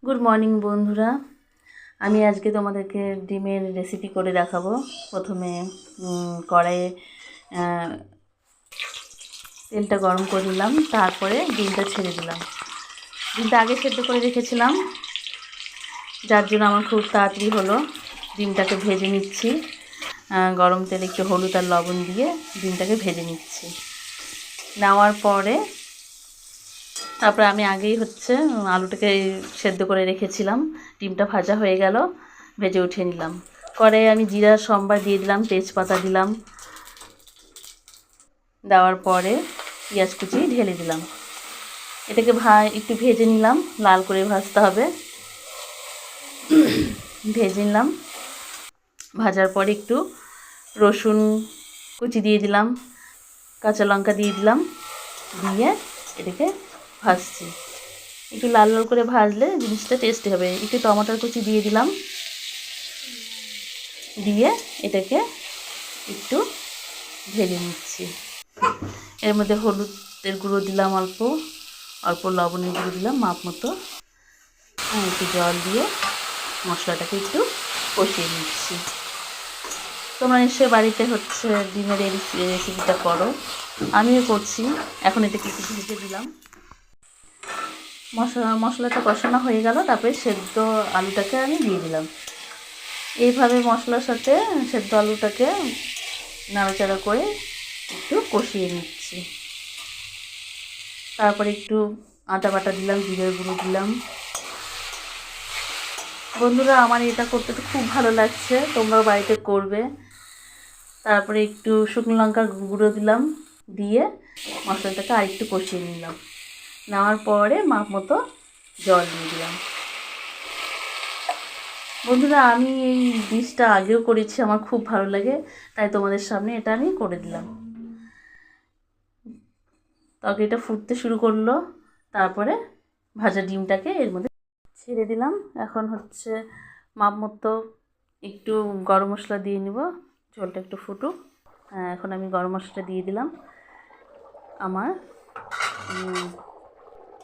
Good morning বন্ধুরা, আমি আজকে তোমাদেরকে ডিমের রেসিপি করে দেখাবো। প্রথমে কড়াইয়ে তেলটা গরম করে নিলাম, তারপরে ডিমটা ছেড়ে দিলাম। ডিমটা আগে সেদ্ধ করে রেখেছিলাম, যার জন্য আমার খুব তাড়াতাড়ি হলো। ডিমটাকে ভেজে নিচ্ছি, গরম তেলে একটু হলুদ আর লবণ দিয়ে ডিমটাকে ভেজে নিচ্ছি। নেওয়ার পরে তারপরে আমি আগেই আলুটাকে সেদ্ধ করে রেখেছিলাম। ডিমটা ভাজা হয়ে গেল, ভেজে উঠিয়ে নিলাম। কড়াইয়ে আমি জিরা সম্বার দিয়ে দিলাম, তেজপাতা দিলাম। দেওয়ার পরে পেঁয়াজ কুচি ঢেলে দিলাম। এটাকে একটু ভেজে নিলাম, লাল করে ভাজতে হবে। ভেজে নিলাম। ভাজার পরে একটু রসুন কুচি দিয়ে দিলাম, কাঁচা লঙ্কা দিয়ে দিলাম, দিয়ে এটাকে ভাজছি। একটু লাল লাল করে ভাজলে জিনিসটা টেস্টি হবে। একটু টমেটোর কুচি দিয়ে দিলাম, দিয়ে এটাকে একটু ভেজে নিচ্ছি। এর মধ্যে হলুদের গুঁড়ো দিলাম, অল্প অল্প লবণের গুঁড়ো দিলাম মাপ মতো। একটু জল দিয়ে মশলাটাকে একটু কষিয়ে নিচ্ছি। তোমরা নিশ্চয়ই বাড়িতে ডিমের এই রেসিপিটা করো, আমিও করছি। এখন এটাকে একটু ভেজে দিলাম। মশলাটা কষানো হয়ে গেল, তারপরে সেদ্ধ আলুটাকে আমি দিয়ে দিলাম। এইভাবে মশলার সাথে সেদ্ধ আলুটাকে নাড়াচাড়া করে একটু কষিয়ে নিচ্ছি। তারপরে একটু আদা বাটা দিলাম, জিরের গুঁড়ো দিলাম। বন্ধুরা, আমার এটা করতে তো খুব ভালো লাগছে, তোমরাও বাড়িতে করবে। তারপরে একটু শুকনো লঙ্কার গুঁড়ো দিলাম, দিয়ে মশলাটাকে আরেকটু কষিয়ে নিলাম। নেওয়ার পরে মাপ মতো জল দিয়ে দিলাম। বন্ধুরা, আমি এই ডিশটা আগেও করেছি, আমার খুব ভালো লাগে, তাই তোমাদের সামনে এটা আমি করে দিলাম। তরকারিটা ফুটতে শুরু করলো, তারপরে ভাজা ডিমটাকে এর মধ্যে ছেড়ে দিলাম। এখন মাপ মতো একটু গরম মশলা দিয়ে নিব, ঝোলটা একটু ফুটুক। এখন আমি গরম মশলা দিয়ে দিলাম। আমার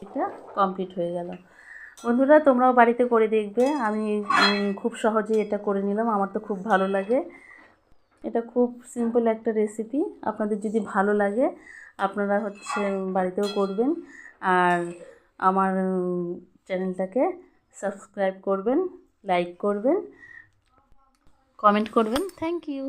এটা কমপ্লিট হয়ে গেল। বন্ধুরা, তোমরাও বাড়িতে করে দেখবে। আমি খুব সহজেই এটা করে নিলাম, আমার তো খুব ভালো লাগে। এটা খুব সিম্পল একটা রেসিপি। আপনাদের যদি ভালো লাগে আপনারা বাড়িতেও করবেন, আর আমার চ্যানেলটাকে সাবস্ক্রাইব করবেন, লাইক করবেন, কমেন্ট করবেন। Thank you.